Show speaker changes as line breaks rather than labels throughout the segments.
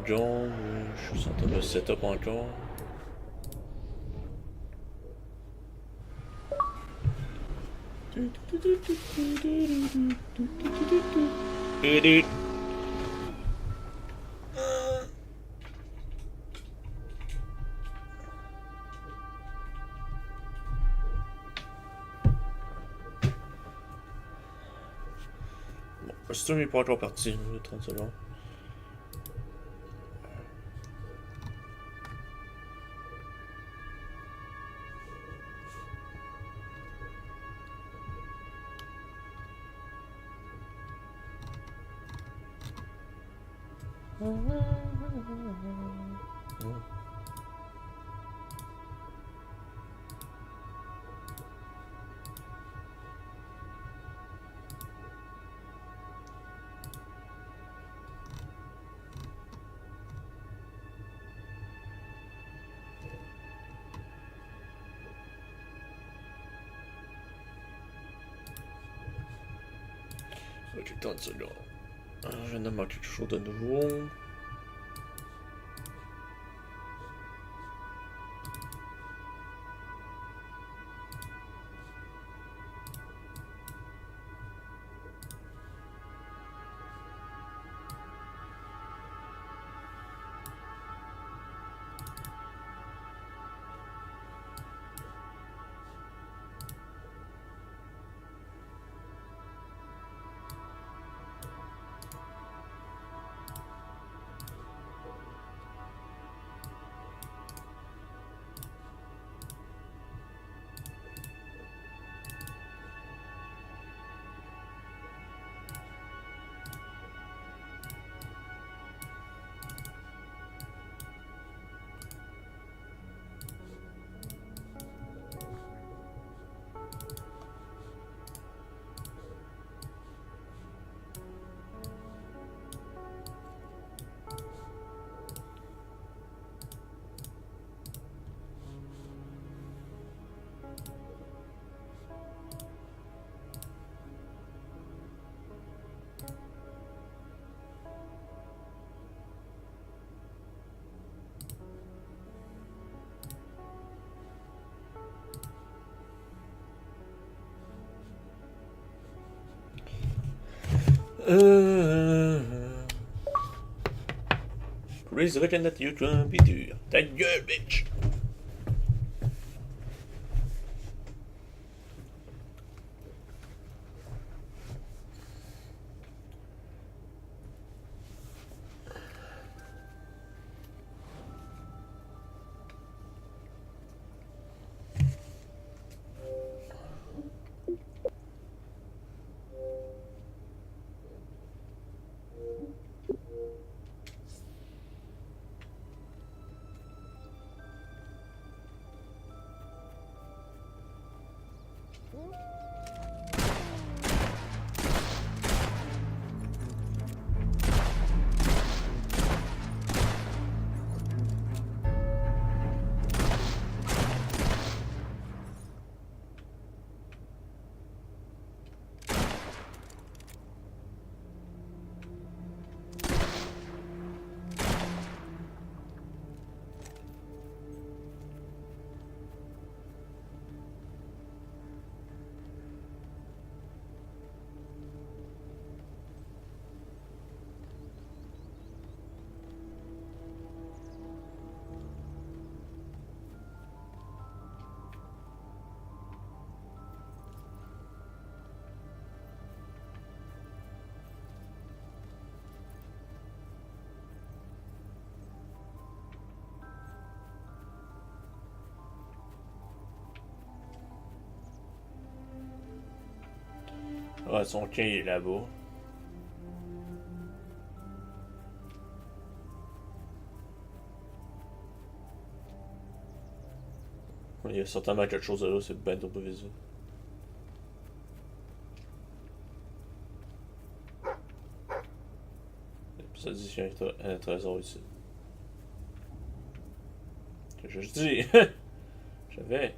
John, je suis en train de setup encore. Bon, le stream n'est pas encore parti, 30 secondes. Ok, 30 secondes. Je viens de manquer quelque chose de nouveau. Raise reconnaître YouTube et dur. Ta gueule, bitch! Ah, son quai est là-bas. Il y a certainement quelque chose là, c'est ben trop visible. Ça dit qu'il y a un trésor ici. Je dis. J'avais.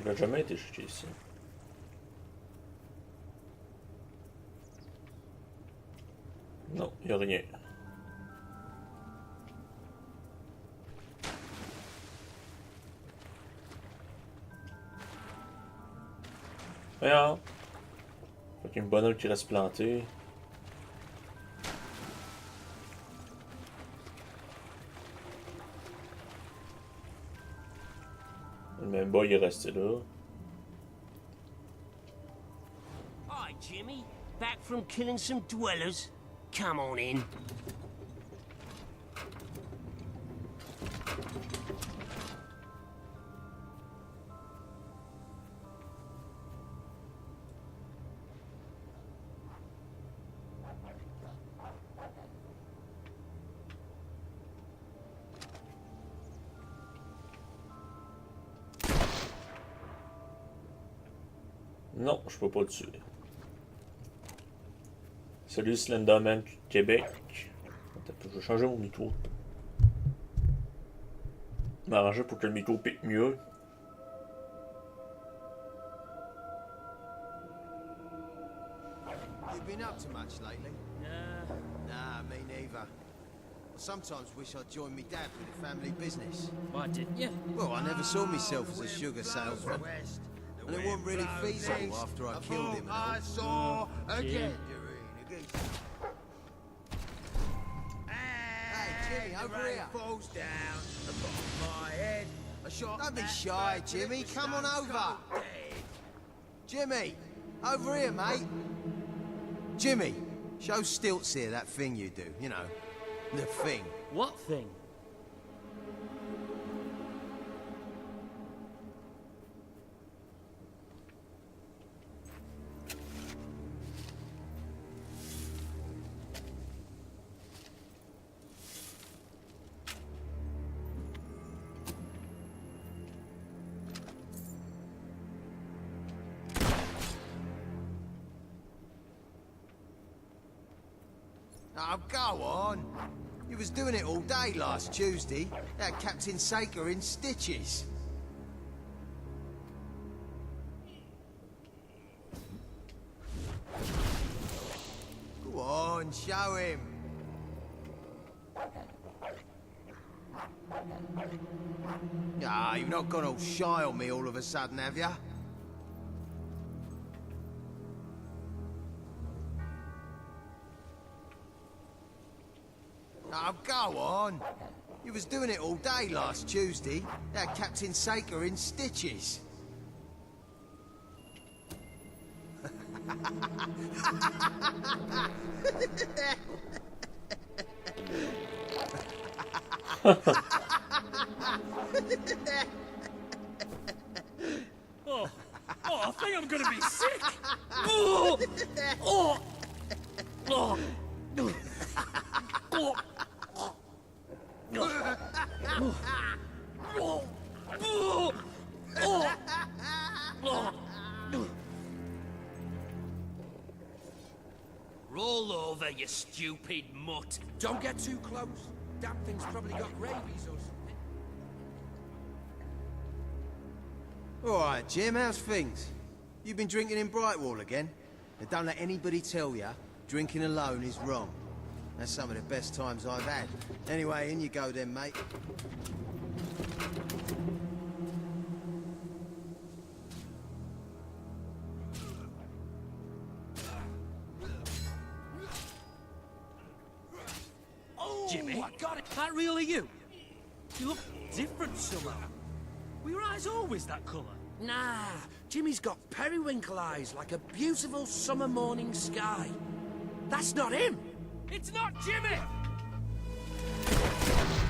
Il a jamais été jeté ici. Non, il n'y a rien. Regarde. Fait qu'il y a une bonne qui reste plantée. Le même boy il est resté là.
Hi, Jimmy. Back from killing some dwellers? Come on in.
Non, je peux pas le tuer. Salut Slenderman du Québec. Attends, je vais changer mon micro. M'arranger pour que le micro pique mieux.
You been up to much lately? Nah, me neither. I sometimes wish I'd joined me dad with the family business.
Why didn't you?
Well, I never saw myself as a sugar salesman. And it wasn't really feasible after I killed him and all.
I saw again.
Hey, Jimmy, over here.
Falls down above my head. A shot.
Don't be shy, Jimmy. Come on over. Jimmy, over here, mate. Jimmy, show Stilts here that thing you do, you know. The thing.
What thing?
Oh, go on. You was doing it all day last Tuesday. That Captain Saker in stitches. Go on, show him. Ah, you've not gone all shy on me all of a sudden, have ya? Oh, go on. You was doing it all day last Tuesday. That Captain Saker in stitches.
Oh, I think I'm gonna be sick. Oh, oh, oh, oh.
Roll over, you stupid mutt.
Don't get too close. Damn thing's probably got rabies or something.
All right, Jim, how's things? You been drinking in Brightwall again? And don't let anybody tell you drinking alone is wrong. That's some of the best times I've had. Anyway, in you go then, mate.
Jimmy, I got it. That really you? You look different somehow. Were your eyes always that colour?
Nah, Jimmy's got periwinkle eyes like a beautiful summer morning sky. That's not him.
It's not Jimmy!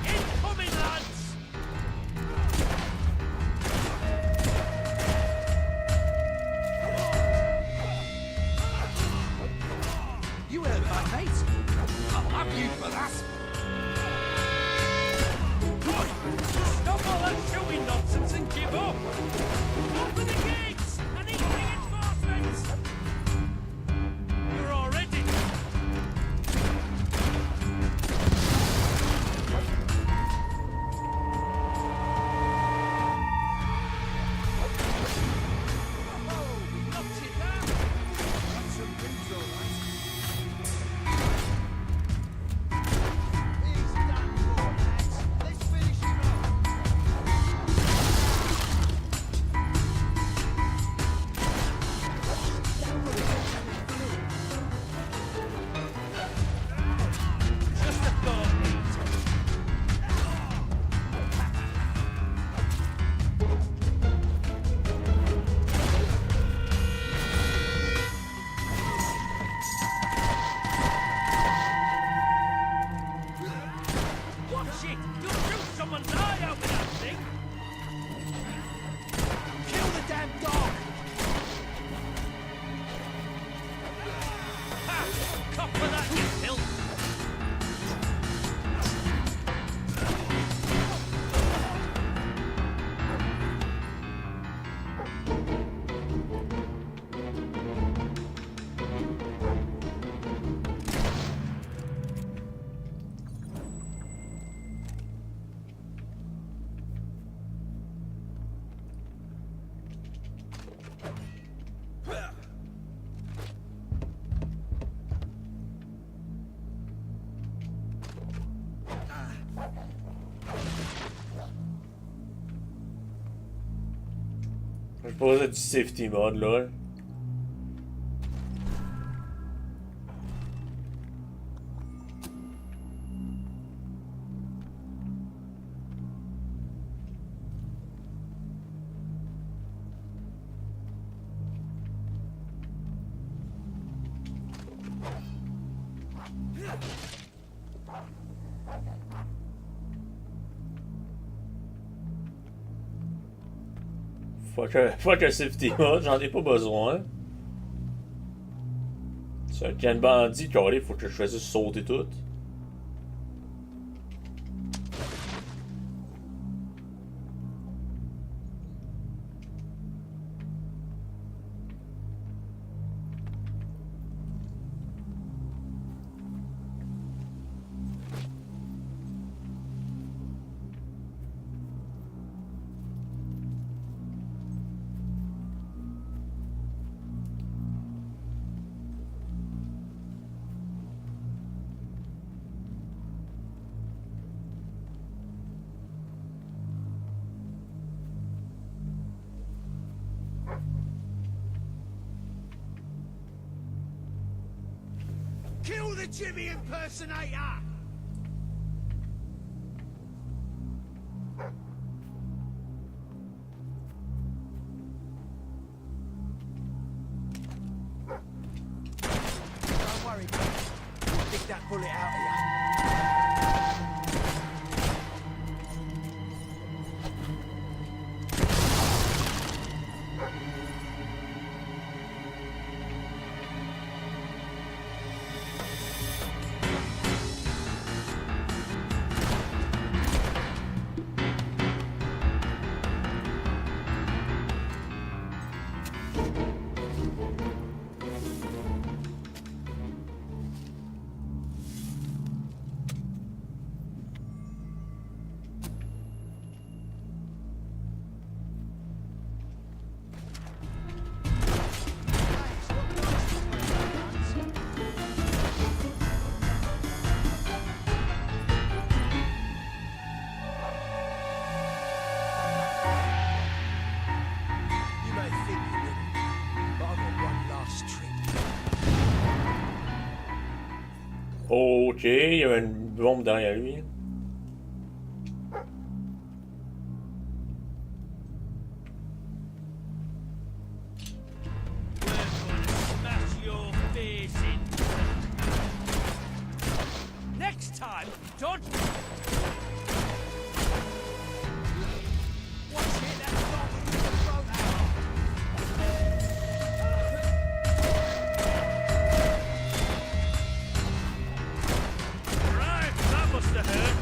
Incoming, lads!
You hurt my mate. I'll have you for that.
Stop all that shooting nonsense and give up! Open the gates! I need reinforcements! You're all ready! for that, you filth!
Je posais du safety mode là. Fuck un safety mode, j'en ai pas besoin. C'est un can bandit, carré, faut que je fasse sauter tout.
Kill the Jimmy impersonator! Don't worry, mate. We'll dig that bullet out of you.
Ok, il y avait une bombe derrière lui.
Smash your face in. Next time, don't. Watch it, that dog is thrown out. Right, that must have hurt.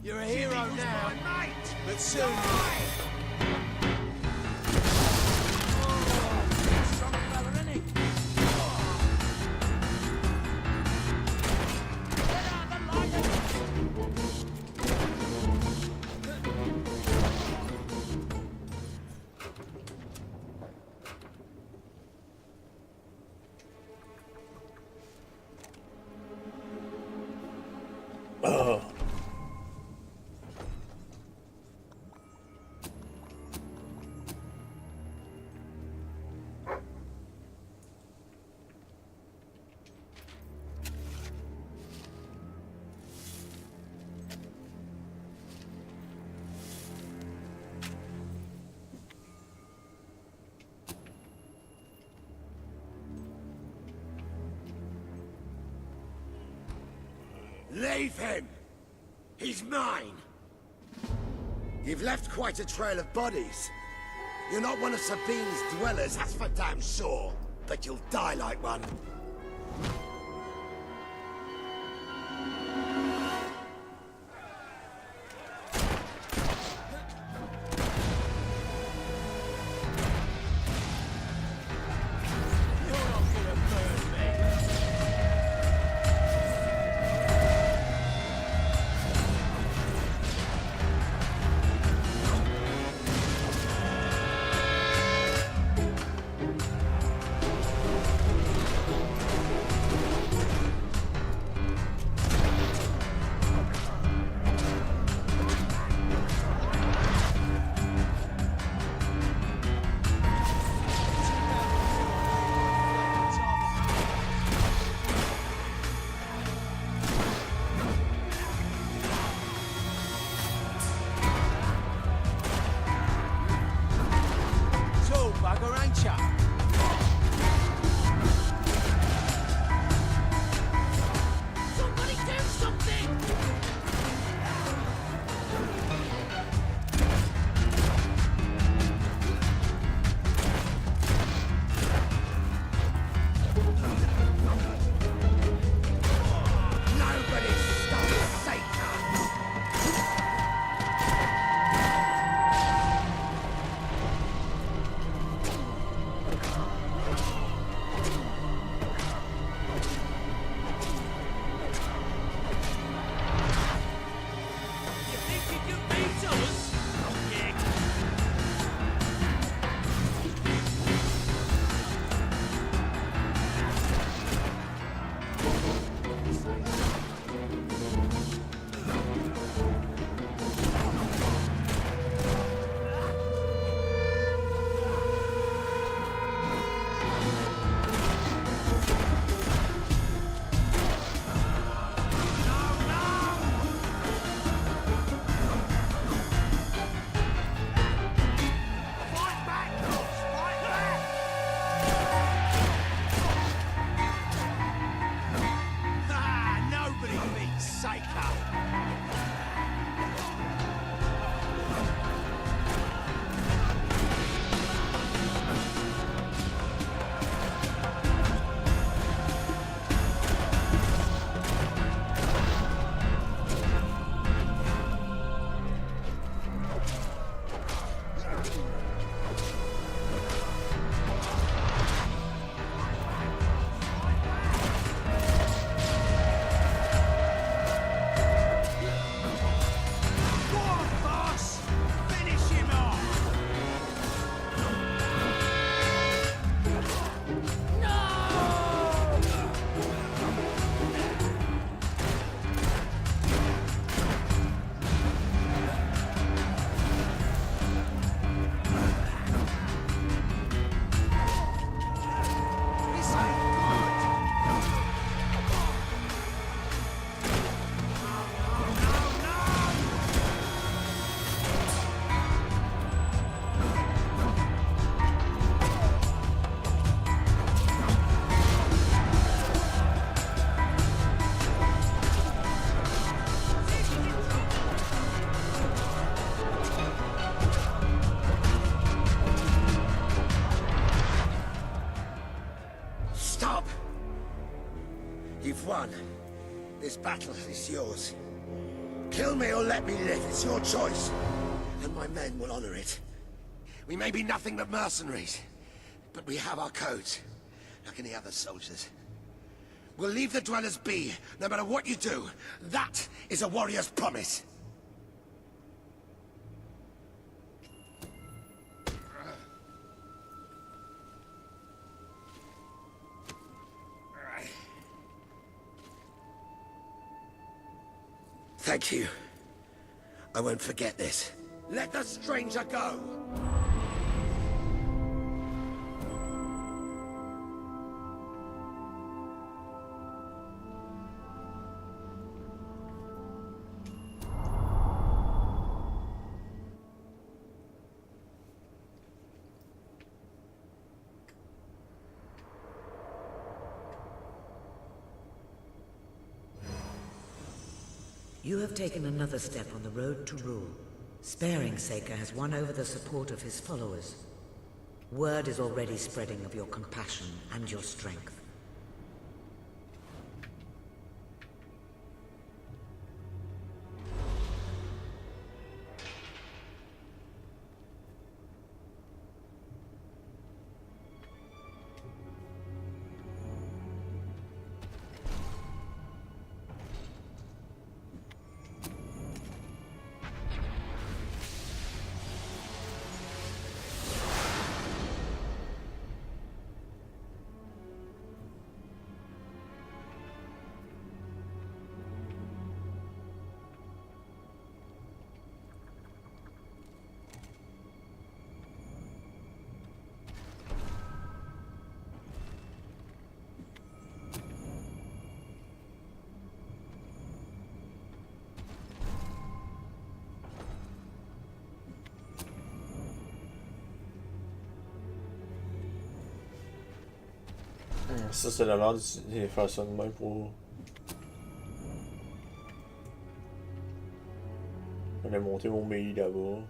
You're a hero now,
mate!
but soon...
Strong fella, isn't he? Get out the light!
Leave him! He's mine! You've left quite a trail of bodies. You're not one of Sabine's dwellers, that's for damn sure. But you'll die like one.
Bugger, ain't ya?
Somebody do something!
Nobody stops Satan!
You think you can beat us? Yeah.
Fight back, dogs! Fight back!
Ha! Nobody beats Seiko. Go on, boss! Finish him off! This ain't good!
Stop! You've won. This battle is yours. Kill me or let me live, it's your choice. And my men will honor it. We may be nothing but mercenaries, but we have our codes, like any other soldiers. We'll leave the dwellers be, no matter what you do. That is a warrior's promise. Thank you. I won't forget this. Let the stranger go!
You have taken another step on the road to rule. Sparing Saker has won over the support of his followers. Word is already spreading of your compassion and your strength.
Ça, c'est la l'air de faire ça de même pour... aller monter mon melee là-bas.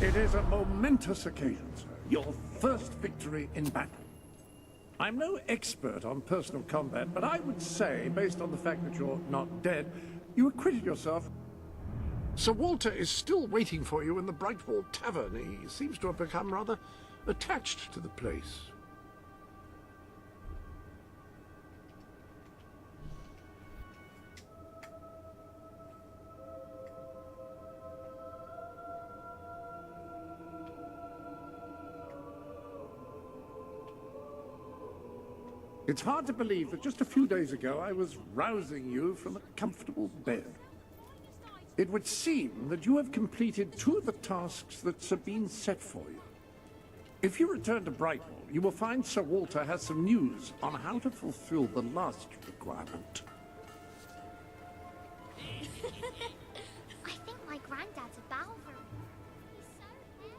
It is a momentous occasion, sir. Your first victory in battle. I'm no expert on personal combat, but I would say, based on the fact that you're not dead, you acquitted yourself. Sir Walter is still waiting for you in the Brightwall Tavern. He seems to have become rather attached to the place. It's hard to believe that just a few days ago I was rousing you from a comfortable bed. It would seem that you have completed 2 of the tasks that Sabine set for you. If you return to Brightwall, you will find Sir Walter has some news on how to fulfill the last requirement.
I think my granddad's a Balver. He's so hairy.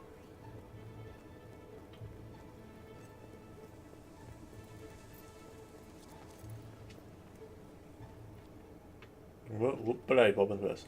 Whoop, là, il est pas bonne place.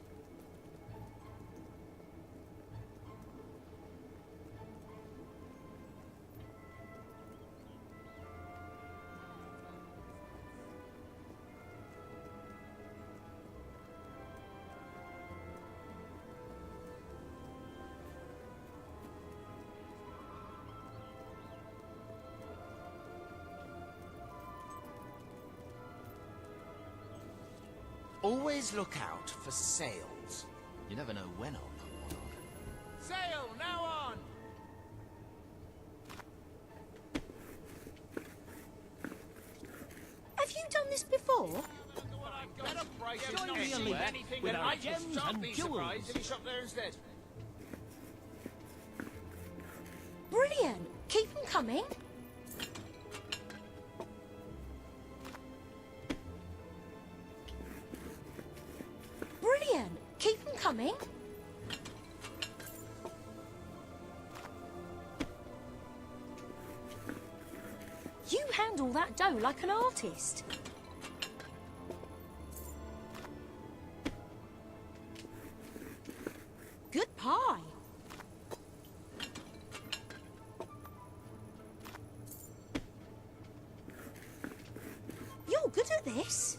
Always look out for sails. You never know when I'll put one on. Sail, now on!
Have you done this before?
Don't be a leader without gems and jewels.
Brilliant! Keep them coming. Brilliant! Keep them coming. You handle that dough like an artist. Good pie. You're good at this.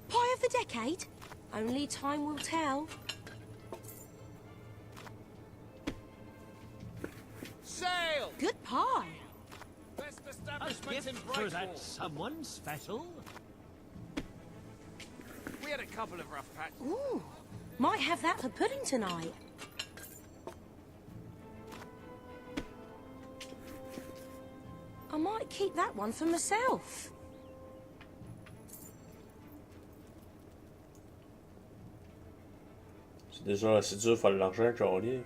Pie of the decade? Only time will tell.
Sail!
Good pie.
Best
A
establishment in
gift for that
Brightwall.
someone special?
We had a couple of rough patches.
Ooh, might have that for pudding tonight. I might keep that one for myself.
C'est déjà assez dur de faire de l'argent avec leur livre.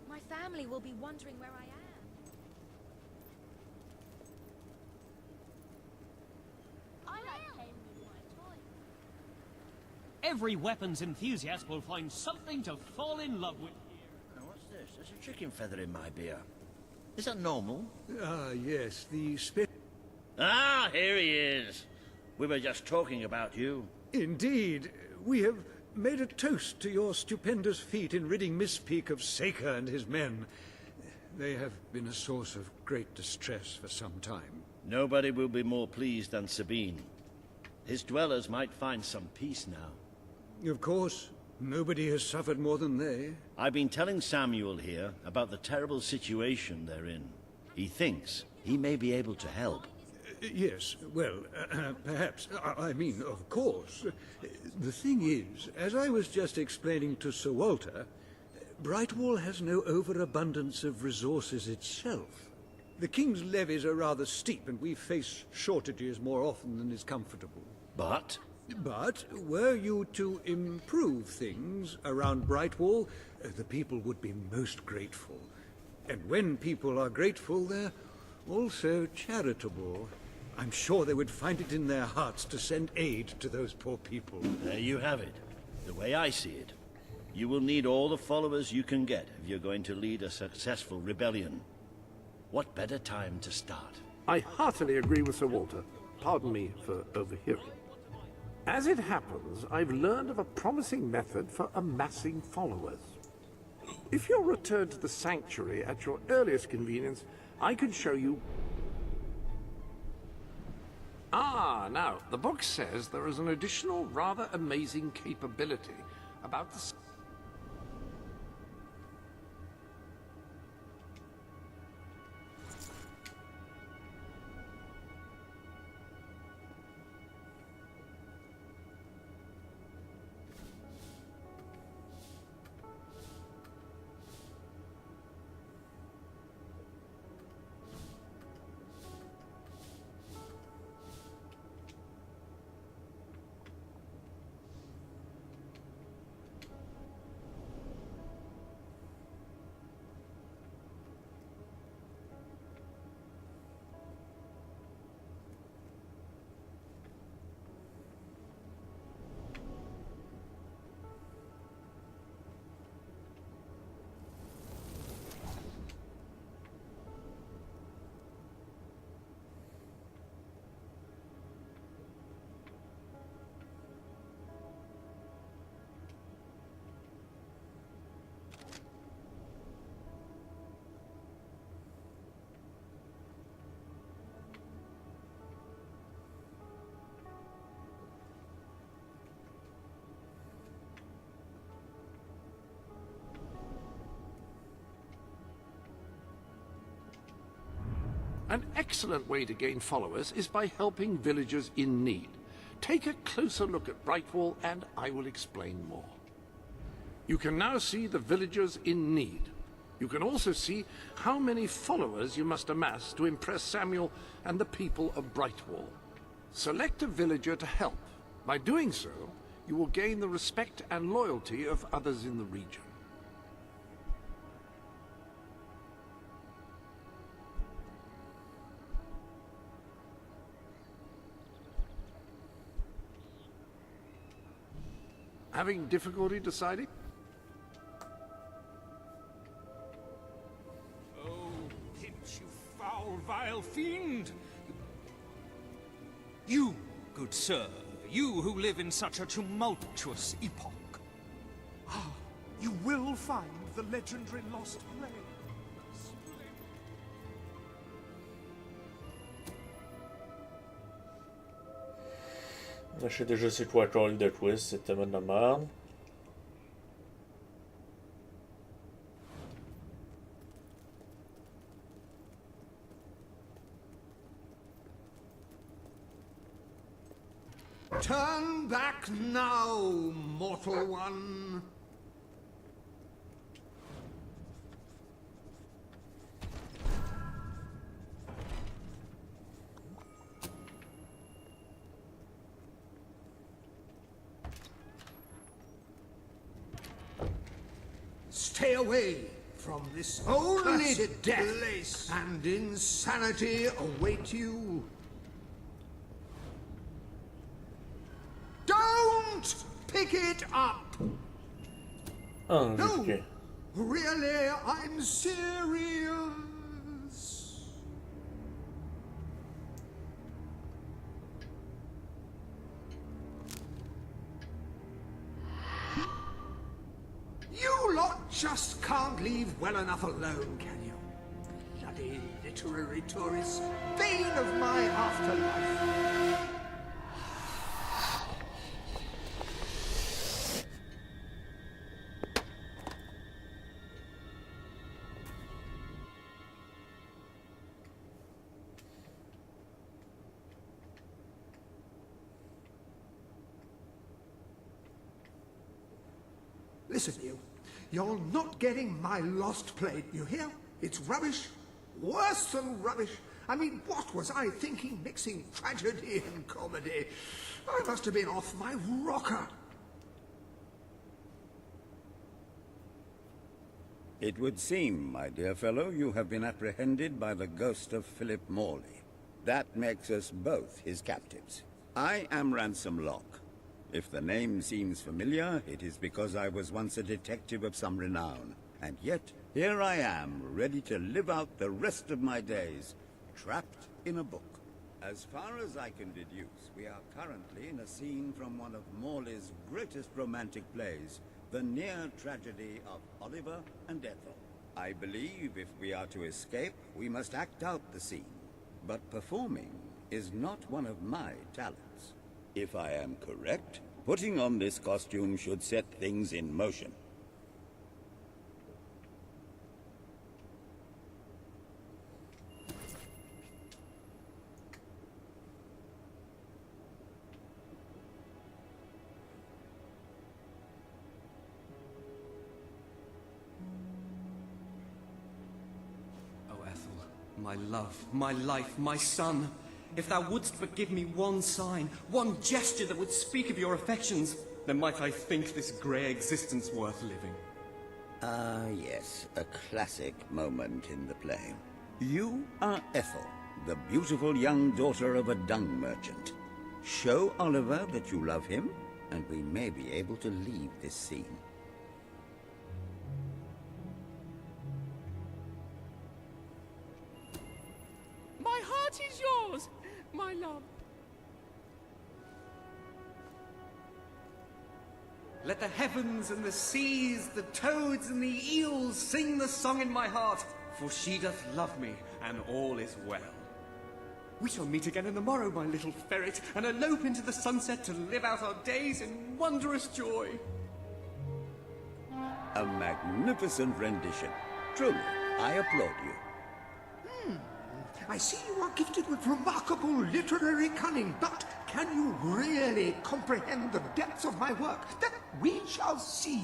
My family will be wondering where I am. I like playing with my toys.
Every weapons enthusiast will find something to fall in love with here.
Now, what's this? There's a chicken feather in my beer. Is that normal?
Ah, yes, the
Ah, here he is. We were just talking about you.
Indeed, we have made a toast to your stupendous feat in ridding Miss Peak of Saker and his men. They have been a source of great distress for some time.
Nobody will be more pleased than Sabine. His dwellers might find some peace now.
Of course, nobody has suffered more than they.
I've been telling Samuel here about the terrible situation they're in. He thinks he may be able to help.
Yes, well, perhaps. I mean, of course. The thing is, as I was just explaining to Sir Walter, Brightwall has no overabundance of resources itself. The King's levies are rather steep, and we face shortages more often than is comfortable.
But
Were you to improve things around Brightwall, the people would be most grateful. And when people are grateful, they're also charitable. I'm sure they would find it in their hearts to send aid to those poor people.
there you have it. The way I see it, you will need all the followers you can get if you're going to lead a successful rebellion. What better time to start?
I heartily agree with Sir Walter. Pardon me for overhearing. As it happens, I've learned of a promising method for amassing followers. If you'll return to the sanctuary at your earliest convenience, I can show you... Ah, now, the book says there is an additional rather amazing capability about the... An excellent way to gain followers is by helping villagers in need. Take a closer look at Brightwall and I will explain more. You can now see the villagers in need. You can also see how many followers you must amass to impress Samuel and the people of Brightwall. Select a villager to help. By doing so, you will gain the respect and loyalty of others in the region. Having difficulty deciding?
Oh, Pinch, you foul, vile fiend! You, good sir, you who live in such a tumultuous epoch. Ah, you will find the legendary lost place.
Je sais déjà c'est quoi Call de Twist, c'est tellement de merde.
Turn back now, mortal one. Stay away from this. Only death and insanity await you. Don't pick it up.
Oh,
no,
okay.
Really, I'm serious. You lot just can't leave well enough alone, can you? Bloody literary tourists, bane of my afterlife. Listen, you're not getting my lost plate, you hear? It's rubbish. Worse than rubbish. I mean, what was I thinking mixing tragedy and comedy? I must have been off my rocker.
It would seem, my dear fellow, you have been apprehended by the ghost of Philip Morley. That makes us both his captives. I am Ransom Locke. If the name seems familiar, it is because I was once a detective of some renown. And yet, here I am, ready to live out the rest of my days, trapped in a book. As far as I can deduce, we are currently in a scene from one of Morley's greatest romantic plays, the near tragedy of Oliver and Ethel. I believe if we are to escape, we must act out the scene. But performing is not one of my talents. If I am correct, putting on this costume should set things in motion.
Oh, Ethel, my love, my life, my son. If thou wouldst but give me one sign, one gesture that would speak of your affections, then might I think this grey existence worth living.
Ah, yes, a classic moment in the play. You are Ethel, the beautiful young daughter of a dung merchant. Show Oliver that you love him, and we may be able to leave this scene.
My heart is yours, my love.
Let the heavens and the seas, the toads and the eels sing the song in my heart, for she doth love me, and all is well. We shall meet again in the morrow, my little ferret, and elope into the sunset to live out our days in wondrous joy.
A magnificent rendition. Truly, I applaud you.
I see you are gifted with remarkable literary cunning, but can you really comprehend the depths of my work? That we shall see.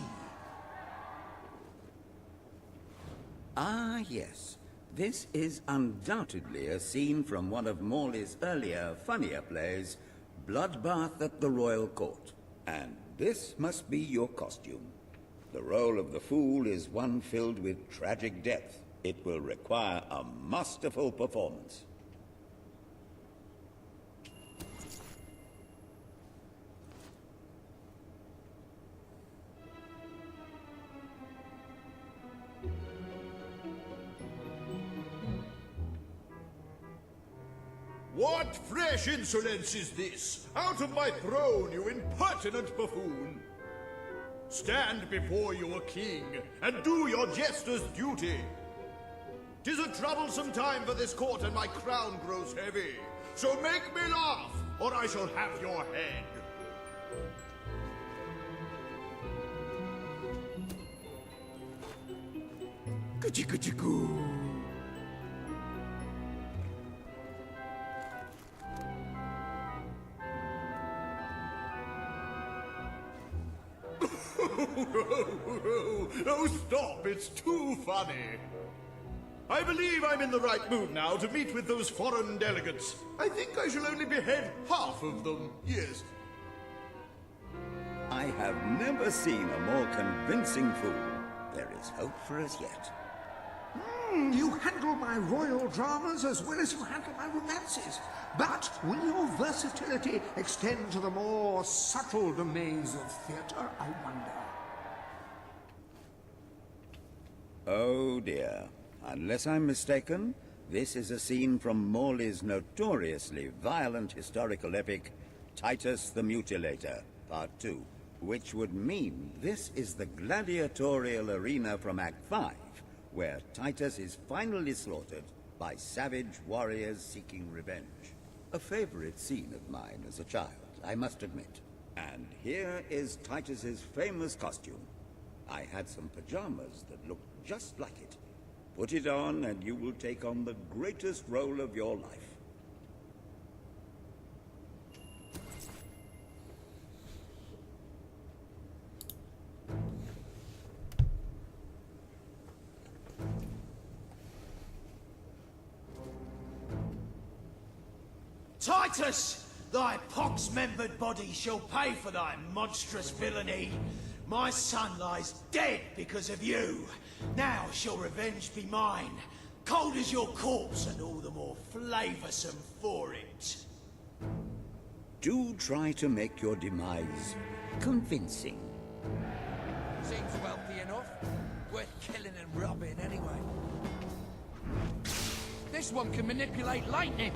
Ah, yes. This is undoubtedly a scene from one of Morley's earlier, funnier plays, Bloodbath at the Royal Court. And this must be your costume. The role of the fool is one filled with tragic depth. It will require a masterful performance.
What fresh insolence is this? Out of my throne, you impertinent buffoon! Stand before your king, and do your jester's duty. 'Tis a troublesome time for this court, and my crown grows heavy. So make me laugh, or I shall have your head. Goo-chee-goo-chee-goo. Oh, stop! It's too funny. I believe I'm in the right mood now to meet with those foreign delegates. I think I shall only behead half of them, yes.
I have never seen a more convincing fool. There is hope for us yet.
You handle my royal dramas as well as you handle my romances. But will your versatility extend to the more subtle domains of theatre, I wonder?
Oh dear. Unless I'm mistaken, this is a scene from Morley's notoriously violent historical epic, Titus the Mutilator, Part 2, which would mean this is the gladiatorial arena from Act 5, where Titus is finally slaughtered by savage warriors seeking revenge. A favorite scene of mine as a child, I must admit. And here is Titus's famous costume. I had some pajamas that looked just like it. Put it on and you will take on the greatest role of your life.
Titus, thy pox-membered body shall pay for thy monstrous villainy. My son lies dead because of you. Now shall revenge be mine. Cold as your corpse and all the more flavoursome for it.
Do try to make your demise convincing.
Seems wealthy enough. Worth killing and robbing anyway. This one can manipulate lightning.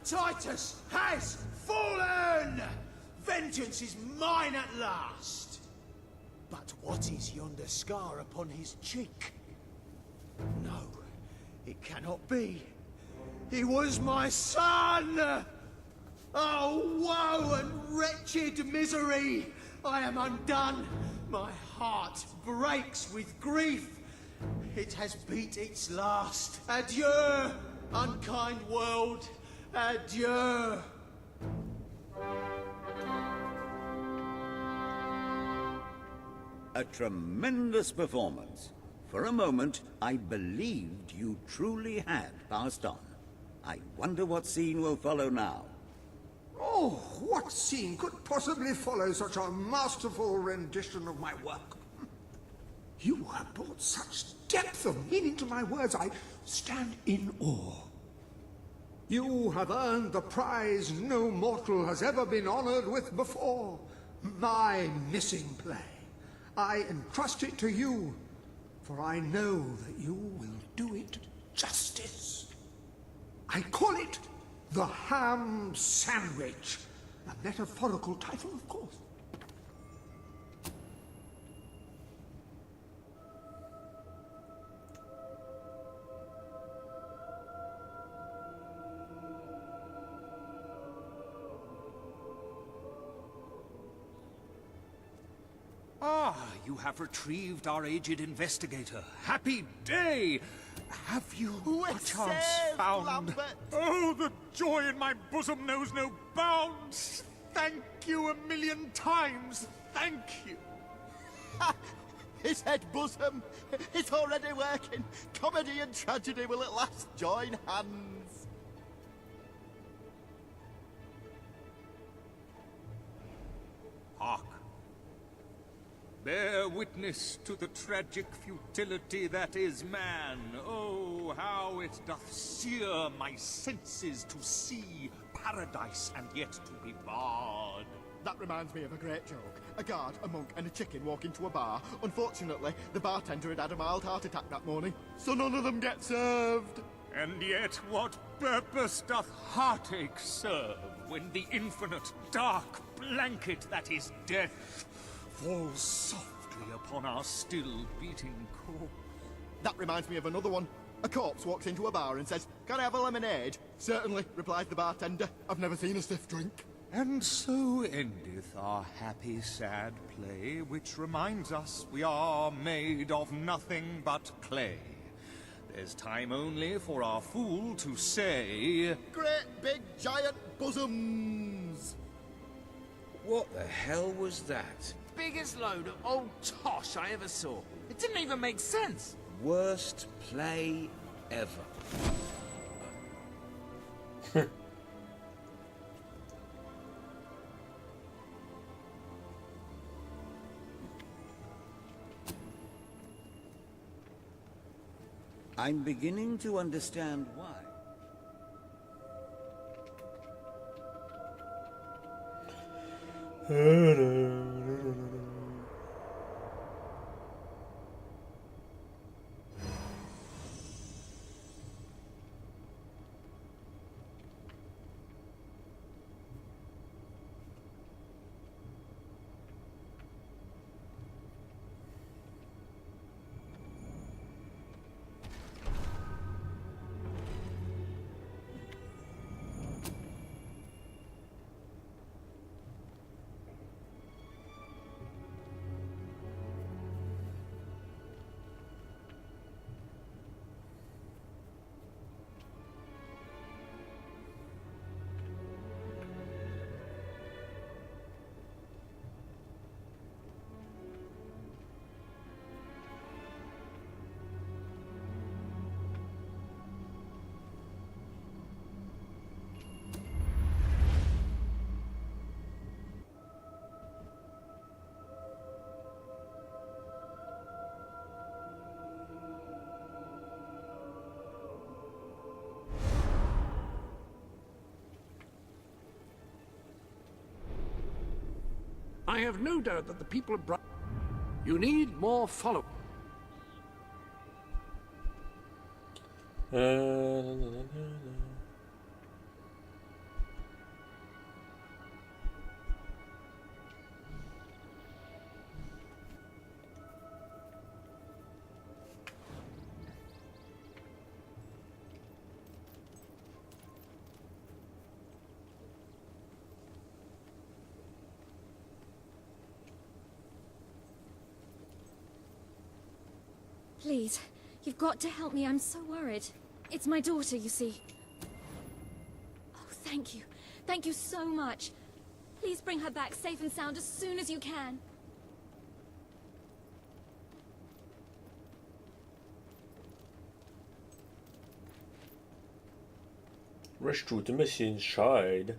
Titus has fallen! Vengeance is mine at last! But what is yonder scar upon his cheek? No, it cannot be. He was my son! Oh, woe and wretched misery! I am undone. My heart breaks with grief. It has beat its last. Adieu, unkind world. Adieu.
A tremendous performance. For a moment, I believed you truly had passed on. I wonder what scene will follow now.
Oh, what scene could possibly follow such a masterful rendition of my work? You have brought such depth of meaning to my words, I stand in awe. You have earned the prize no mortal has ever been honored with before. My missing play. I entrust it to you, for I know that you will do it justice. I call it the Ham Sandwich. A metaphorical title, of course.
Ah, you have retrieved our aged investigator. Happy day! Have you perchance found...
Lambert. Oh, the joy in my bosom knows no bounds! Thank you a million times! Thank you!
His head bosom! It's already working! Comedy and tragedy will at last join hands!
Hark! Bear witness to the tragic futility that is man. Oh, how it doth sear my senses to see paradise and yet to be barred.
That reminds me of a great joke. A guard, a monk, and a chicken walk into a bar. Unfortunately, the bartender had had a mild heart attack that morning, so none of them get served.
And yet what purpose doth heartache serve when the infinite dark blanket that is death falls softly upon our still beating corpse?
That reminds me of another one. A corpse walks into a bar and says, "Can I have a lemonade?" "Certainly," replies the bartender. "I've never seen a stiff drink."
And so endeth our happy sad play, which reminds us we are made of nothing but clay. There's time only for our fool to say,
"Great big giant bosoms!"
What the hell was that?
Biggest load of old tosh I ever saw. It didn't even make sense.
Worst play ever.
I'm beginning to understand why.
I have no doubt that the people of You need more follow.
Please, you've got to help me. I'm so worried. It's my daughter, you see. Oh, thank you. Thank you so much. Please bring her back safe and sound as soon as you can.
Rush to the machine side.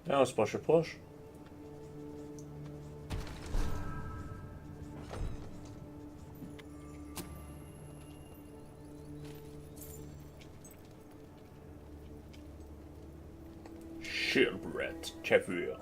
Ja, on se penche proche. Shieldbret, Chevure.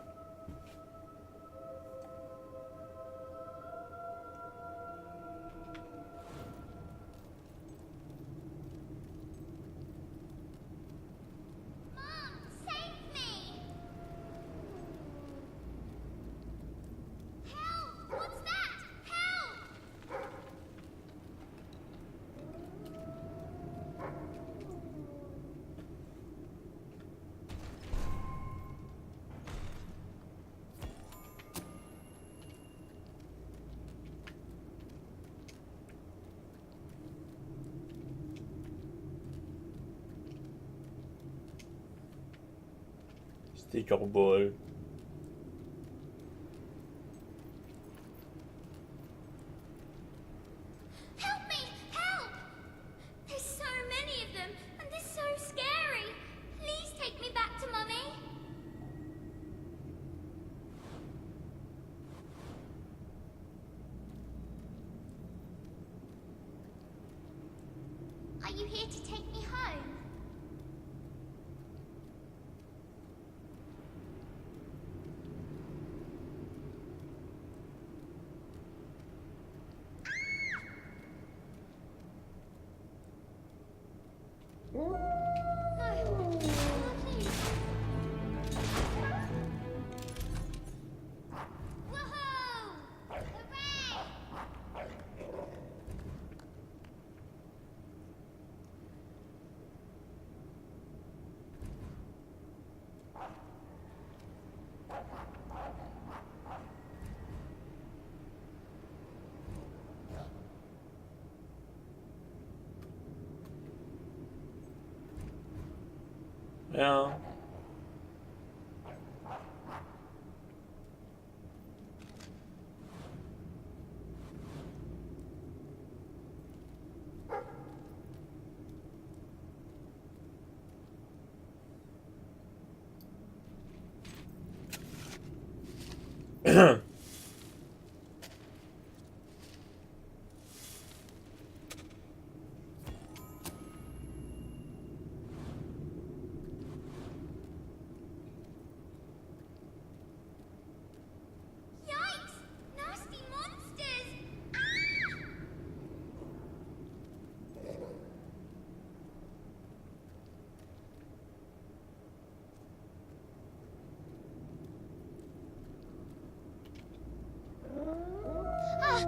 Sticker ball.
Help me! Help! There's so many of them, and they're so scary. Please take me back to Mummy. Are you here to take me home?
Ja.
Yikes! Nasty monsters! Ah!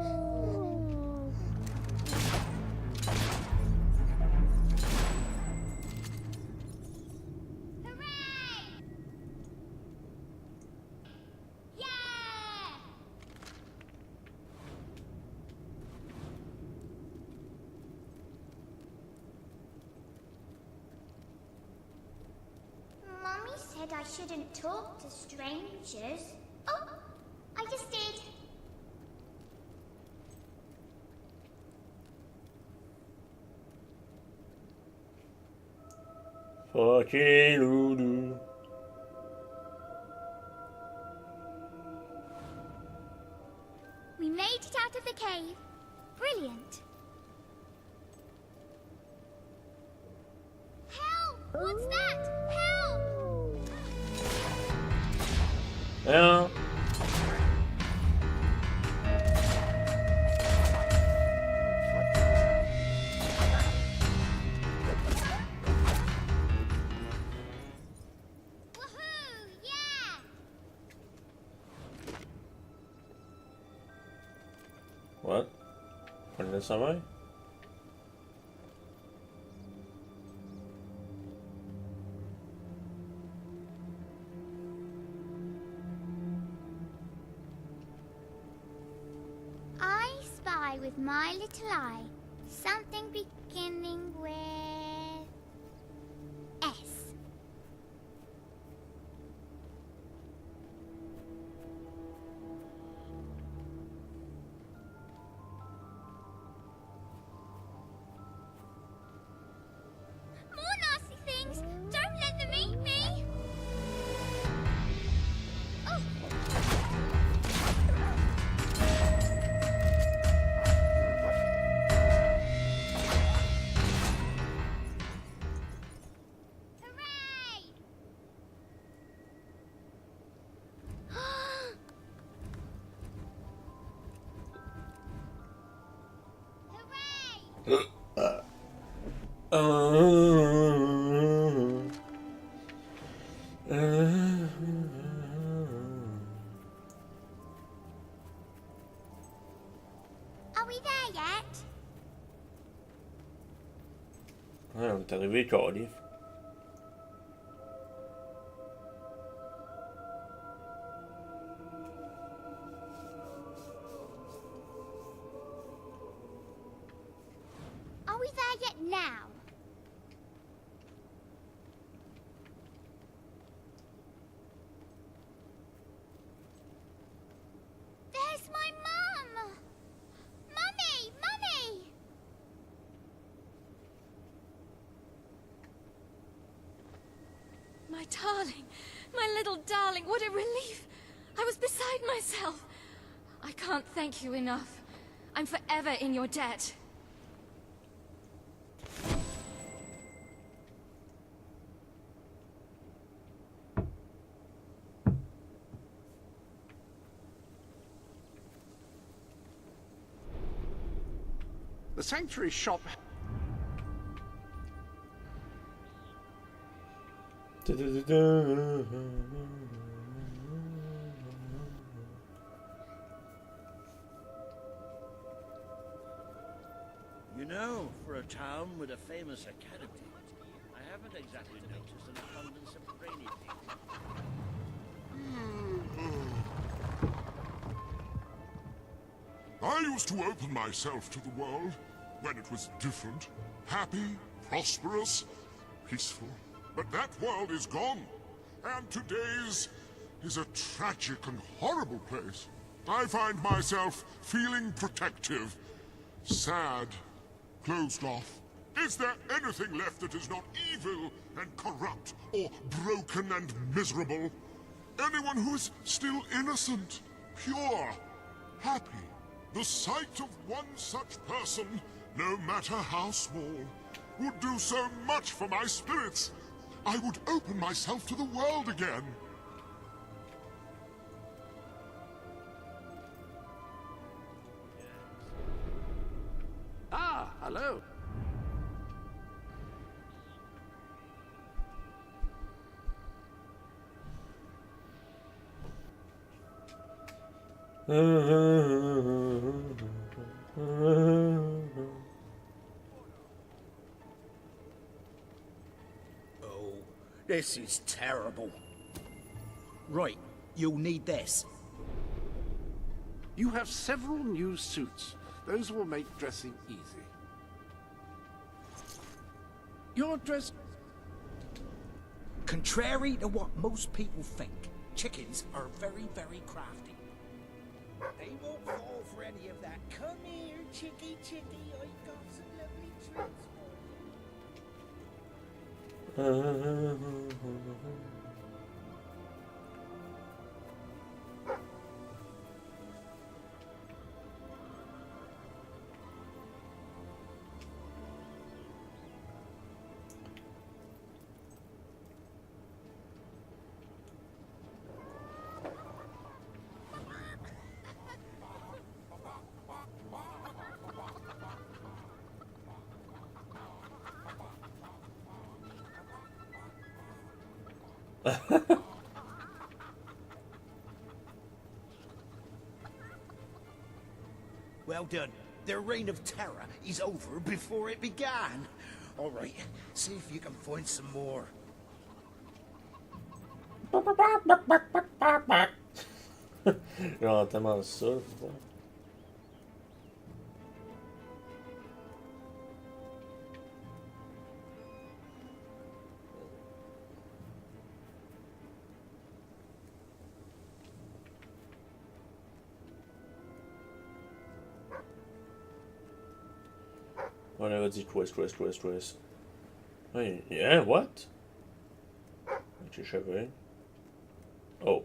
Mummy said I shouldn't talk to strangers. Oh, I just did.
Faciludu.
We made it out of the cave. Brilliant. Help! What's that? Help!
Yeah.
Woohoo! Yeah!
What? Płynny samej?
I spy with my little eye something beginning with S. More nasty things! Don't let them eat me! Oh. Hooray! Are we there yet?
On est arrivé, Cardiff.
Are we there yet now? There's my mum! Mummy! Mummy!
My darling, my little darling, what a relief! I was beside myself. I can't thank you enough. I'm forever in your debt.
The sanctuary shop.
You know, for a town with a famous academy, I haven't exactly noticed an abundance of brainy people.
I used to open myself to the world when it was different, happy, prosperous, peaceful. But that world is gone, and today's is a tragic and horrible place. I find myself feeling protective, sad, closed off. Is there anything left that is not evil and corrupt, or broken and miserable? Anyone who is still innocent, pure, happy? The sight of one such person, no matter how small, would do so much for my spirits. I would open myself to the world again.
Ah, hello.
Oh, this is terrible. Right, you'll need this.
You have several new suits. Those will make dressing easy. You're dressed...
Contrary to what most people think, chickens are very, very crafty. They won't fall for any of that. Come here, chickie, chickie. I got some lovely treats Well done. Their reign of terror is over before it began. All right, see if you can find some more.
Genre tellement ça. On avait dit quest. Hey, yeah, what? J'ai échappé. Oh.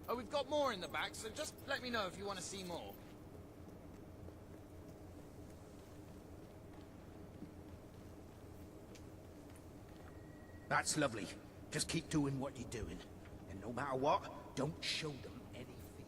Oh, we've got more in the back, so just let me know if you want to see more.
That's lovely. Just keep doing what you're doing. And no matter what, don't show them any fear.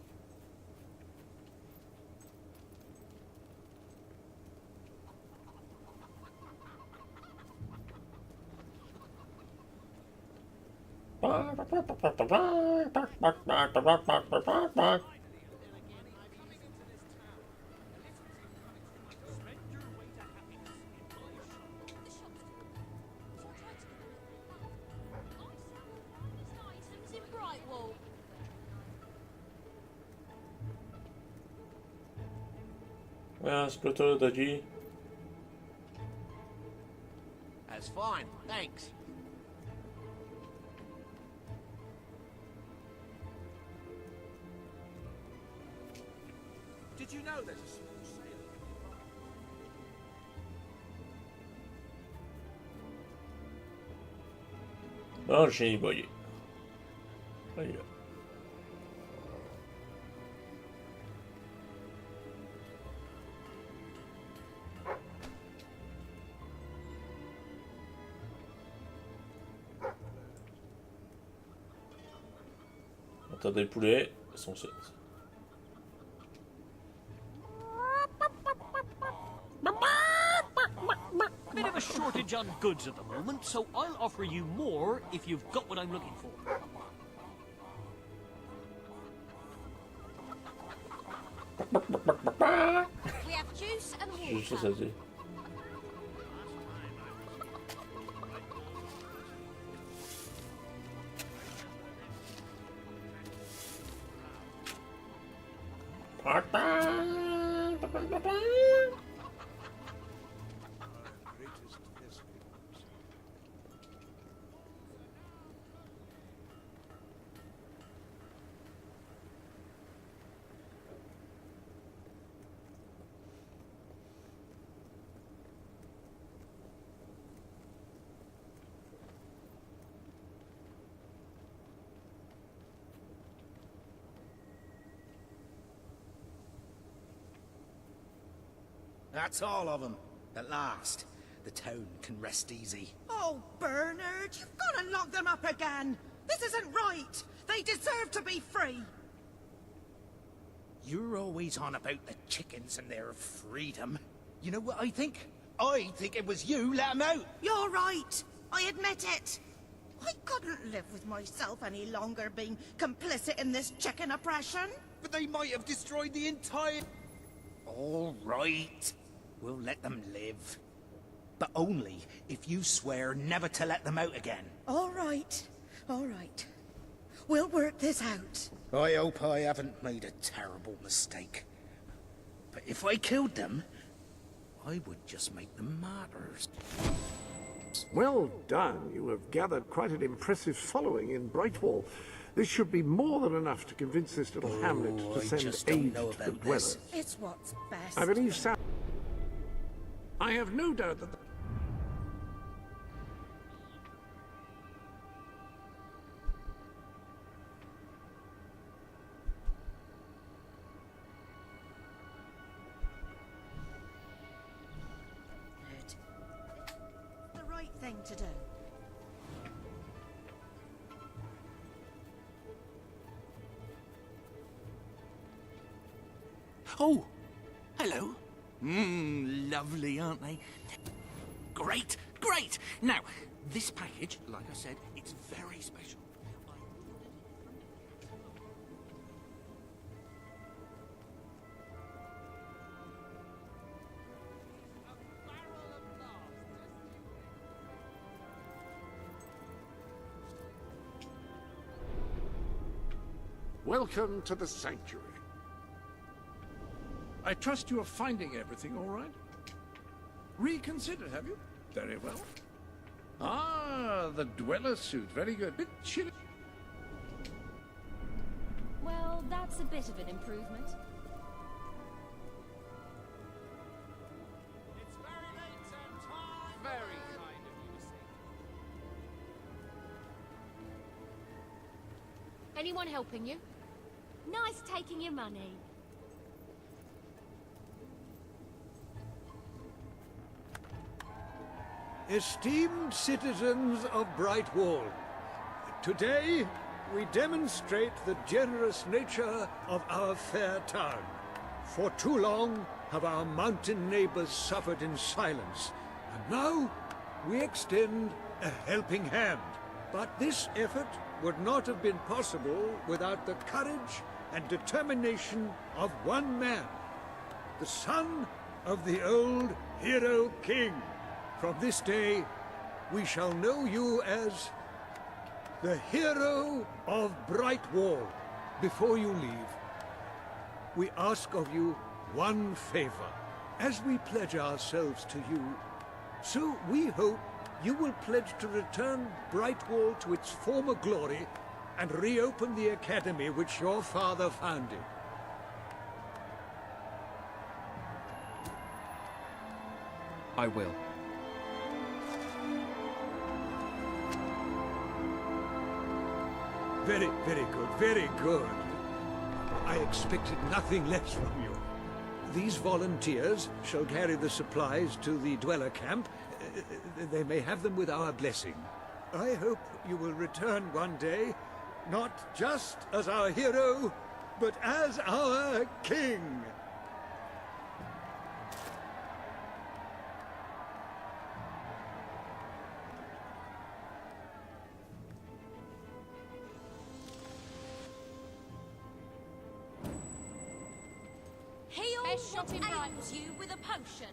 Ah, c'est plutôt dodgy.
That's fine, thanks.
Did you know there's a small sail?
Non, le chien est bugué. Ah, il est là. Attendez le poulet, ils sont sept.
Bit of a shortage on goods at the moment, so I'll offer you more if you've got what I'm looking for.
We have juice and
Juste ça,
water.
ça dit.
That's all of them. At last, the town can rest easy.
Oh, Bernard, you've got to lock them up again. This isn't right. They deserve to be free.
You're always on about the chickens and their freedom. You know what I think? I think it was you let 'em out.
You're right. I admit it. I couldn't live with myself any longer being complicit in this chicken oppression.
But they might have destroyed the entire... All right. We'll let them live. But only if you swear never to let them out again.
All right. All right. We'll work this out.
I hope I haven't made a terrible mistake. But if I killed them, I would just make them martyrs.
Well done. You have gathered quite an impressive following in Brightwall. This should be more than enough to convince this little hamlet to
I
send
just don't
aid
know
to the
about
dwellers.
this.
It's what's best.
I believe Sam... I have no doubt that...
The right thing to do.
Oh, hello. Lovely, aren't they? Great, great. Now, this package, like I said, it's very special.
Welcome to the sanctuary. I trust you are finding everything all right? Reconsidered, have you? Very well. Ah, the dweller suit. Very good. Bit chilly.
Well, that's a bit of an improvement.
Very kind of you to say.
Anyone helping you? Nice taking your money.
Esteemed citizens of Brightwall, today we demonstrate the generous nature of our fair town. For too long have our mountain neighbors suffered in silence, and now we extend a helping hand. But this effort would not have been possible without the courage and determination of one man, the son of the old hero king. From this day, we shall know you as the hero of Brightwall. Before you leave, we ask of you one favor. As we pledge ourselves to you, so we hope you will pledge to return Brightwall to its former glory and reopen the academy which your father founded.
I will.
Very, very good, very good. I expected nothing less from you. These volunteers shall carry the supplies to the dweller camp. They may have them with our blessing. I hope you will return one day, not just as our hero, but as our king.
Heal what
shopping
ails you with a potion.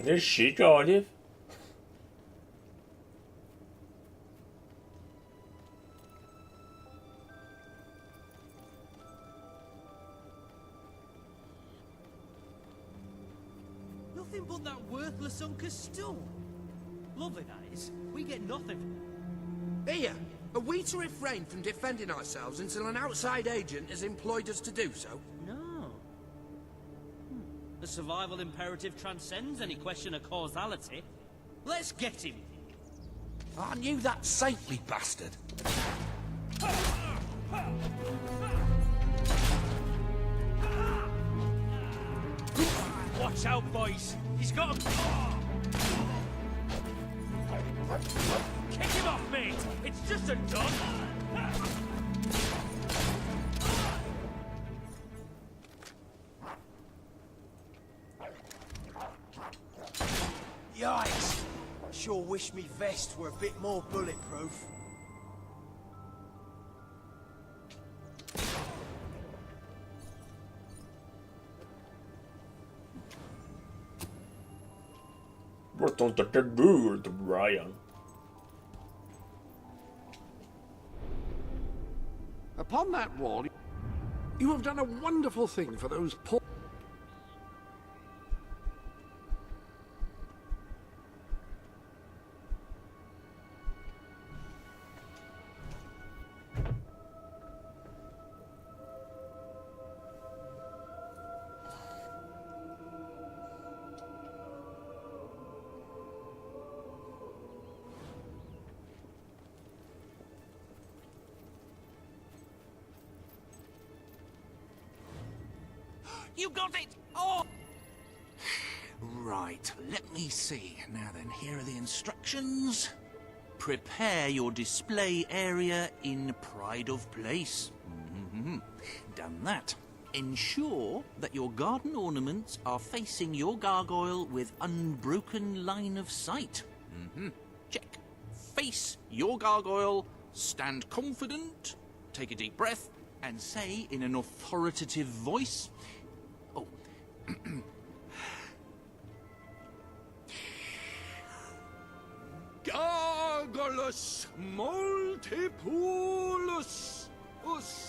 Det är shit, Olive.
Nothing but that worthless hunk of stone. Lovely that is. We get nothing.
Here, are we to refrain from defending ourselves until an outside agent has employed us to do so?
No. The survival imperative transcends any question of causality. Let's get him.
I knew that saintly bastard.
Watch out, boys. He's got a... Kick him off, mate. It's just a dog.
Yikes! Sure wish me vest were a bit more bulletproof.
What on the bird, Brian?
Upon that wall, you have done a wonderful thing for those poor...
You got it! Oh! Right, let me see. Now then, here are the instructions. Prepare your display area in pride of place. Done that. Ensure that your garden ornaments are facing your gargoyle with unbroken line of sight. Check. Face your gargoyle, stand confident, take a deep breath, and say in an authoritative voice... Oh.
Gargulus multipulus us.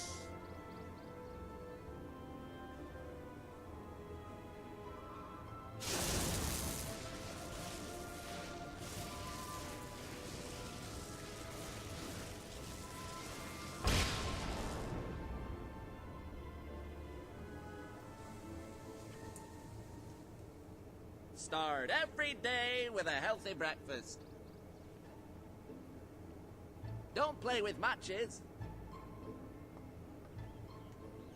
Start every day with a healthy breakfast. Don't play with matches.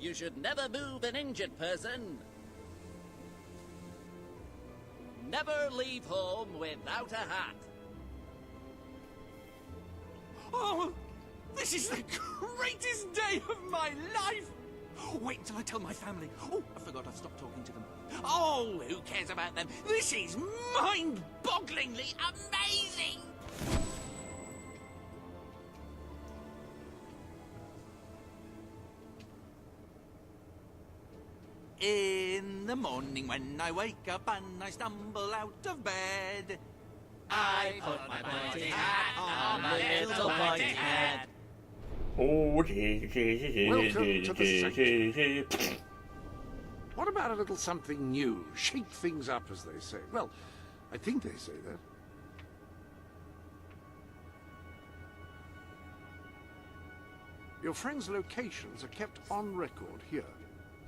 You should never move an injured person. Never leave home without a hat.
Oh, this is the greatest day of my life! Wait until I tell my family. Oh, I forgot I've stopped talking to them. Oh, who cares about them? This is mind-bogglingly amazing! In the morning when I wake up and I stumble out of bed,
I put my pointy hat on my little pointy head.
Welcome to the sanctuary. What about a little something new? Shake things up, as they say. Well, I think they say that. Your friends' locations are kept on record here.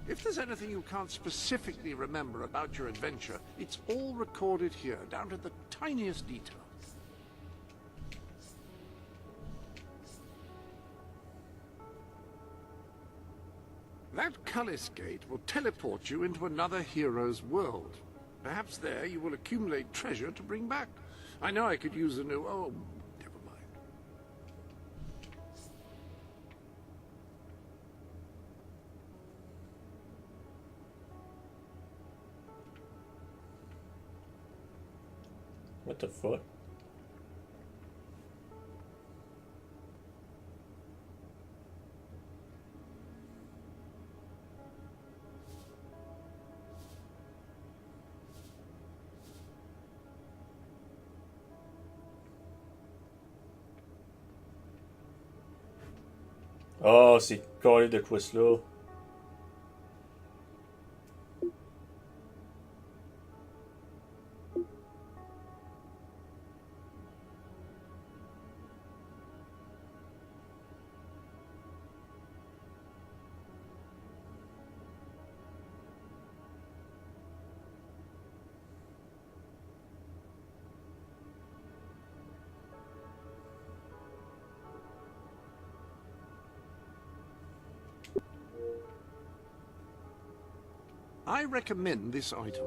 If there's anything you can't specifically remember about your adventure, it's all recorded here, down to the tiniest detail. That Cullis Gate will teleport you into another hero's world. Perhaps there you will accumulate treasure to bring back. I know I could use a new... Oh, never mind.
What the fuck? Oh, c'est carré de quest là.
I recommend this item.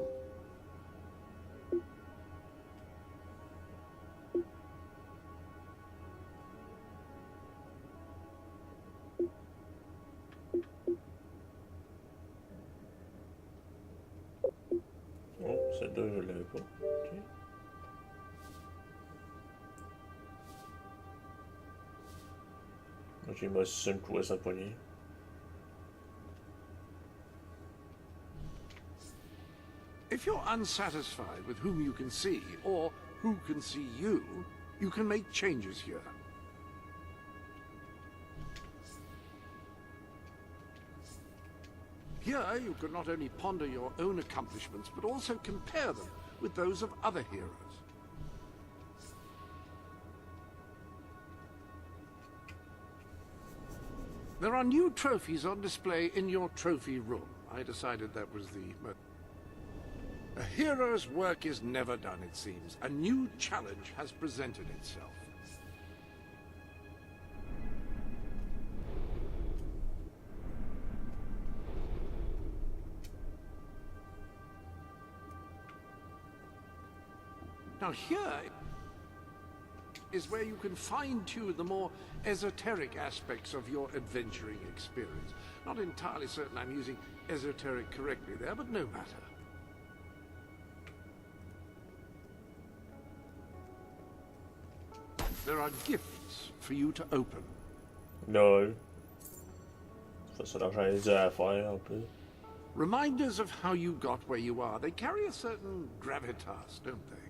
Oh, celle-là, je l'avais pas. Ok. Ok, moi, c'est un coup à sa poignée.
If you're unsatisfied with whom you can see, or who can see you, you can make changes here. Here, you can not only ponder your own accomplishments, but also compare them with those of other heroes. There are new trophies on display in your trophy room. I decided that was the... A hero's work is never done, it seems. A new challenge has presented itself. Now here is where you can fine-tune the more esoteric aspects of your adventuring experience. Not entirely certain I'm using esoteric correctly there, but no matter. There are gifts for you to open.
No. Ça l'argent est dur à faire un peu.
Reminders of how you got where you are. They carry a certain gravitas, don't they?